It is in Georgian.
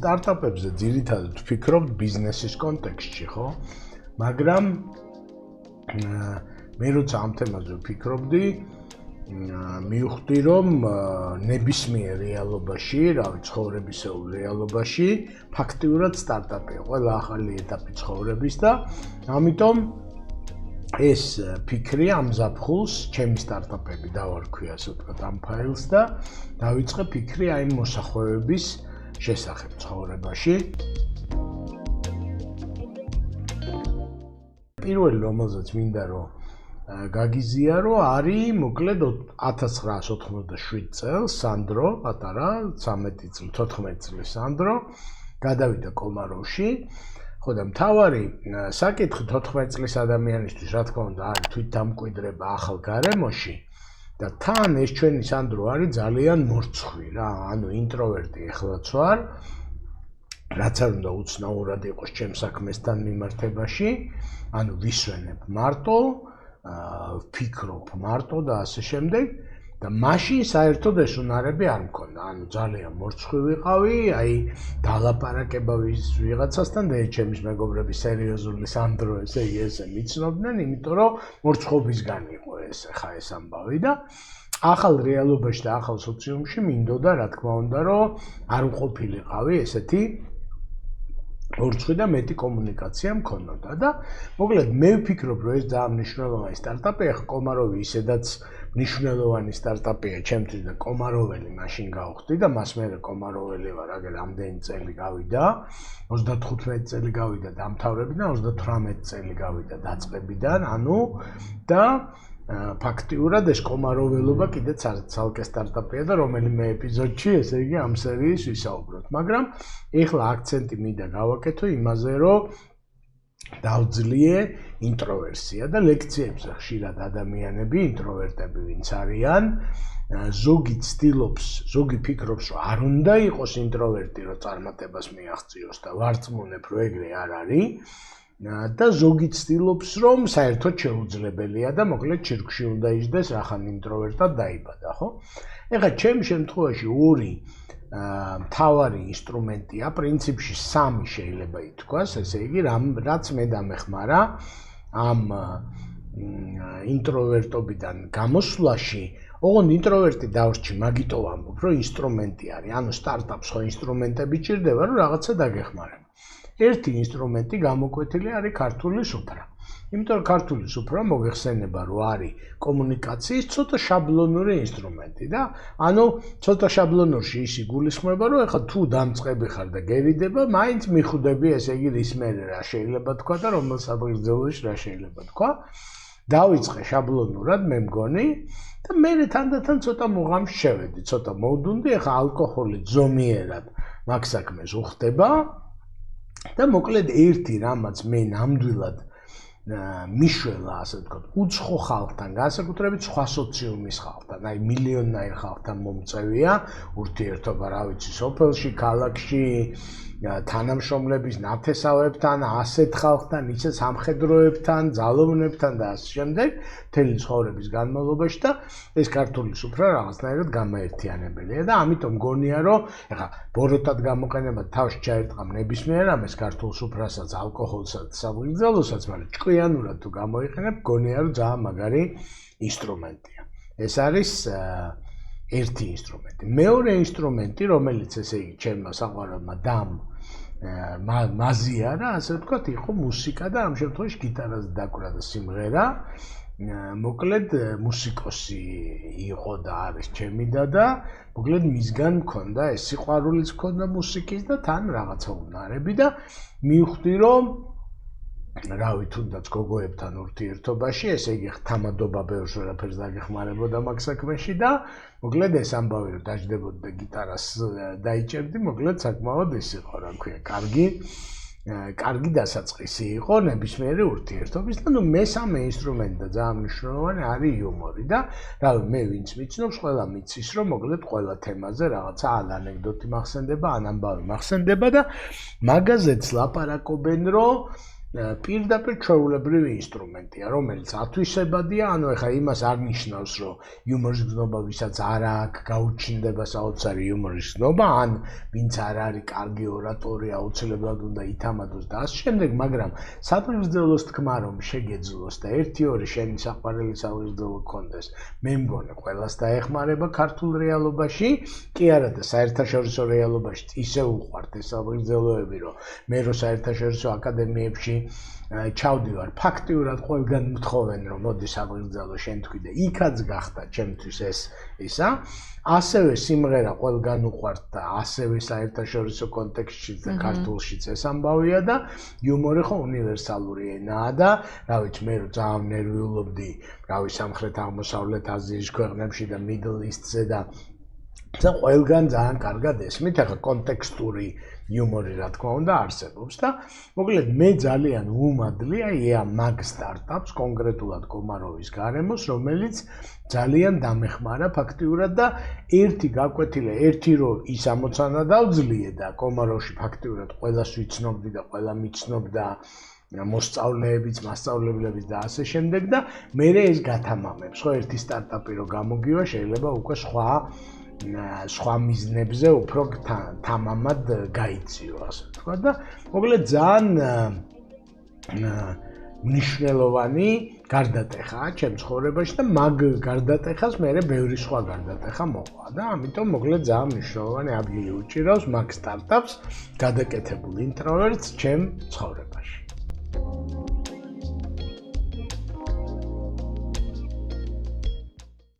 სტარტაპებზე ძირითადად ვფიქრობ ბიზნესის კონტექსტში, ხო? მაგრამ მე როცა ამ თემაზე ვფიქრობდი, მივხვდი რომ ნებისმიერ რეალობაში, ცხოვრებისეულ რეალობაში, ფაქტიურად სტარტაპია ყველა ახალი ეტაპი ცხოვრების და ამიტომ ეს ფიქრი ამ ზაფხულს ჩემი სტარტაპები დავარქვი ასე ვთქვათ ამ ფაილს და დავიწყე ფიქრი აი მოსახვევების შესახებ ცხოვრებაში. პირველი რომელზეც მინდა რომ გაგიზიარო არის მოკლედ 1987 წელს სანდრო პატარა 14 წლის სანდრო გადავიდა კომაროვში. ხო და მთავარი საკითხი 14 წლის ადამიანისთვის რა თქმა უნდა არის თვითდამკვიდრება ახალ გარემოში და თან ეს ჩვენი სანდრო არის ძალიან მორცხვი რა, ანუ ინტროვერტი ეხლაც ვარ, რაც არ უნდა უცნაურად იყოს ჩემ საქმესთან მიმართებაში, ანუ ვისვენებ მარტო, ვფიქრობ მარტო და ასე შემდეგ და მაშინ საერთოდ ეს უნარები არ მქონდა, ანუ ძალიან მორცხვი ვიყავი, აი დალაპარაკება ვიღაცასთან და ჩემის მეგობრები სერიოზული სანდრო ესე მიცნობდნენ, იმიტომ რომ მორცხოვისგან იყო ხა ეს ამბავი და ახალ რეალობაში და ახალ სოციუმში მინდოდა რა თქმა უნდა რომ არ უყოფილიყავი ესეთი მორცხვი და მეტი კომუნიკაცია მქონოდა და მოკლედ მე ვფიქრობ რომ ეს ძალიან მნიშვნელოვანი სტარტაპია, ხო კომაროვი ისედაც მნიშვნელოვანი სტარტაპია ჩემთვის და კომაროველი მაშინ გავხდი და მას მერე კომაროველი ვარ, აგერ ამდენი წელი გავიდა, 35 წელი გავიდა დამთავრებიდან, 38 წელი გავიდა დაწყებიდან, ანუ და ფაქტიურად ეს კომაროველობა კიდე ცალკე სტარტაპია და რომელიმე ეპიზოდში, ესე იგი ამ სერიის ვისაუბროთ, მაგრამ ეხლა აქცენტი მინდა გავაკეთო იმაზე, რომ დავძლიე ინტროვერსია და ლექციებზე ხშირად ადამიანები, ინტროვერტები ვინც არიან, ზოგი ცდილობს, ზოგი ფიქრობს, რომ არ უნდა იყოს ინტროვერტი, რომ წარმატებას მიაღწიოს და ვარწმუნებ, რომ ეგრე არ არის და ზოგი ცდილობს, რომ საერთოდ შეუძლებელია და მოკლედ ჩირკში უნდა იჯდეს, რახან ინტროვერტად დაიბადა, ხო? ეხლა ჩემი შემთხვევაში ორი მთავარი ინსტრუმენტია, პრინციპში სამი შეიძლება ითქვას, ესე იგი, რაც მე დამეხმარა ამ ინტროვერტობიდან გამოსვლაში, ოღონდ ინტროვერტი დავრჩი, მაგიტო ვამბობ, რომ ინსტრუმენტი არის, ანუ სტარტაპს ხო ინსტრუმენტები ჭირდება, რომ რაღაცა დაგეხმარება. ერთი ინსტრუმენტი გამოკვეთილი არის ქართული სუფრა. იმიტომ რომ ქართული სუფრა მოიხსენება, რომ არის კომუნიკაციის ცოტა შაბლონური ინსტრუმენტი და ანუ ცოტა შაბლონურში ის იგულისხმება, რომ ეხლა თუ დამწყები ხარ და გერიდება, მაინც მიხვდები, ესე იგი რის მერე რა შეიძლება თქვა და რომელ საბრძოლოში რა შეიძლება თქვა. დავიწყე შაბლონურად, მე მგონი და მე თანდათან ცოტა მუღამს შევედი, ცოტა მოვდუნდი, ეხლა ალკოჰოლი ზომიერად მაგ საქმეს უხდება და მოკლედ ერთი რამაც მე ნამდვილად მიშველა, ასე ვთქვათ, უცხო ხალხთან, განსაკუთრებით სხვა სოციუმის ხალხთან, აი მილიონნაირ ხალხთან მომწევია ურთიერთობა, რა ვიცი, სოფელში, ქალაქში, თანამშრომლების ნათესავებთან, ასეთ ხალხთან, ისე სამხედროებთან, ძალოვნებთან და ასე შემდეგ, მთელი ცხოვრების განმავლობაში და ეს ქართული სუფრა რაღაცნაირად გამაერთიანებელია და ამიტომ მგონია, რომ ეხლა ბოროტად გამოყენება თავს ჩაერტყამ ნებისმიერ ამას ქართულ სუფრასაც, ალკოჰოლსაც, საბრძოლოსაც, მაგრამ ჭკვიანურად თუ გამოიყენებ, მგონია, რომ ძალიან მაგარი ინსტრუმენტია. ეს არის ერთი ინსტრუმენტი. მეორე ინსტრუმენტი, რომელიც ესე იგი ჩემმა საყვარელმა დამ მაზიარა, ასე ვთქვათ, იყო მუსიკა და ამ შემთხვევაში გიტარაზე დაკვრა და სიმღერა. მოკლედ მუსიკოსი იყო და არის ჩემი და მოკლედ მისგან მქონდა ეს სიყვარულიც მქონდა მუსიკის და თან რაღაცა უნარები და მივხვდი რომ რავი, თუნდაც გოგოებთან ურთიერთობაში, ესე იგი თამადობა ბევრს ვერაფერს დაგეხმარებოდა მაგ საქმეში და მოკლედ ეს ამბავი რომ დაждდებოდი და გიტარას დაიჭერდი, მოკლედ საკმაოდ ის იყო, რა ქვია, კარგი დასაწყისი იყო ნებისმიერი ურთიერთობის და ნუ მესამე ინსტრუმენტი და ძალიან მნიშვნელოვანი არის იუმორი და რავი, მე ვინც მიცნობს, ყველა მიცის, რომ მოკლედ ყველა თემაზე რაღაცა ანეკდოტი მახსენდება, ან ამბავი მახსენდება და მაგაზეც ლაპარაკობენ, რომ პირდაპირ ჩვეულებრივი ინსტრუმენტია, რომელიც ათვისებადია, ანუ ეხლა იმას არ ნიშნავს, რომ იუმორის გზნობა ვისაც არ აქვს, გაუჩნდება საოცარი იუმორის გზნობა, ან ვინც არ არის კარგი ორატორი, აუცილებლად უნდა ითამადოს და ასე შემდეგ, მაგრამ სადღეგრძელოს თქმა რომ შეგეძლოს და 1-2 შენი საყვარელი სადღეგრძელო გქონდეს, მე მგონი ყველას დაეხმარება ქართულ რეალობაში, კი არა და საერთაშორისო რეალობაში ისე უყვართ ეს სადღეგრძელოები, რომ მე რო საერთაშორისო აკადემიებში ჩავდივარ, ფაქტიურად ყველგან მთხოვენ რომ მოდი სადღეგრძელო შენ თქვი და იქაც გახდა ჩემთვის ეს ისა, ასევე სიმღერა ყველგან უყვართ და ასევე საერთაშორისო კონტექსტშიც და ქართულშიც ეს ამბავია და იუმორი ხო უნივერსალური ენაა და რა ვიცი მე რო ძალიან ნერვიულობდი, რავი სამხრეთ აღმოსავლეთ აზიის ქვეყნებში და Middle East-ზე და ყველგან ძალიან კარგად ესმით, ახლა კონტექსტური იუმორი რა თქმა უნდა არსებობს და მოკლედ მე ძალიან უმადლი აი მაგ სტარტაპს კონკრეტულად კომაროვის გარემოს, რომელიც ძალიან დამეხმარა ფაქტიურად და ერთი გაკვეთილი, ერთი რო ის ამოცანა დავძლიე და კომაროვში ფაქტიურად ყველას ვიცნობდი და ყველა მიცნობდა მოსწავლეებიც, მასწავლებლებიც და ასე შემდეგ და მე ეს გათამამებს, ხო ერთი სტარტაპი რო გამოგივა, შეიძლება უკვე სხვა მიზნებზე უფრო თამამად გაიციო, ასე თქვა და მოკლედ ძალიან მნიშვნელოვანი გარდატეხაა ჩემ ცხოვრებაში და მაგ გარდატეხას მე ბევრი სხვა გარდატეხა მოყვა და ამიტომ მოკლედ ძალიან მნიშვნელოვანი ადგილი უჭირავს მაგ სტარტაპს გადაკეთებულ ინტროვერტს ჩემ ცხოვრებაში.